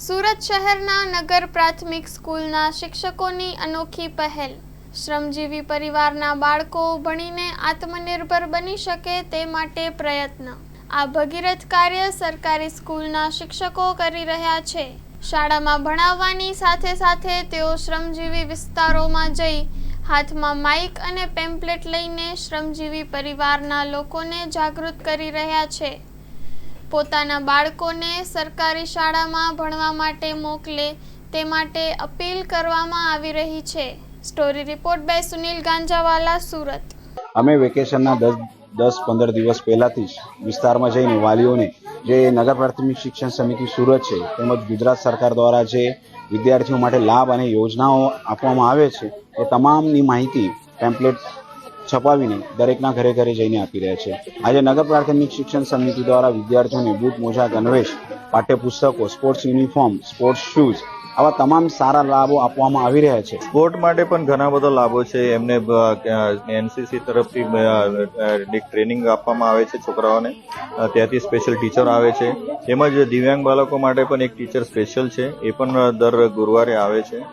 સુરત શહેરના નગર પ્રાથમિક સ્કૂલના શિક્ષકોની અનોખી પહેલ। શ્રમજીવી પરિવારના બાળકો ભણીને આત્મનિર્ભર બની શકે તે માટે પ્રયત્ન। આ ભગીરથ કાર્ય સરકારી સ્કૂલના શિક્ષકો કરી રહ્યા છે। શાળામાં ભણાવવાની સાથે સાથે તેઓ શ્રમજીવી વિસ્તારોમાં જઈ હાથમાં માઇક અને પેમ્પલેટ લઈને શ્રમજીવી પરિવારના લોકોને જાગૃત કરી રહ્યા છે। પોતાના બાળકોને સરકારી શાળામાં ભણવા માટે મોકલે તે માટે અપીલ કરવામાં આવી રહી છે। Story report by Sunil Ganjawala, Surat. અમે વેકેશનના 10-15 દિવસ પહેલાથી જ વિસ્તારમાં જઈને વાલીઓને જે નગર પ્રાથમિક શિક્ષણ સમિતિ સુરત છે તેમજ ગુજરાત સરકાર દ્વારા જે વિદ્યાર્થીઓ માટે લાભ અને યોજનાઓ આપવામાં આવે છે એ તમામની માહિતી પેમ્પલેટ છપાવીને દરેકના ઘરે ઘરે જઈને આપી રહ્યા છે। આજે નગર પ્રાથમિક શિક્ષણ સમિતિ દ્વારા વિદ્યાર્થીઓને બૂટ, મોજા, ગણવેશ, પાઠ્યપુસ્તકો, સ્પોર્ટ્સ યુનિફોર્મ, સ્પોર્ટ્સ શૂઝ આવા તમામ સારા લાભો આપવામાં આવી રહ્યા છે। સ્પોર્ટ માટે પણ ઘણા બધા લાભો છે। એમને એનસીસી તરફથી ટ્રેનિંગ આપવામાં આવે છે છોકરાઓને, ત્યાંથી સ્પેશિયલ ટીચર આવે છે। તેમજ દિવ્યાંગ બાળકો માટે પણ એક ટીચર સ્પેશિયલ છે, એ પણ દર ગુરુવારે આવે છે।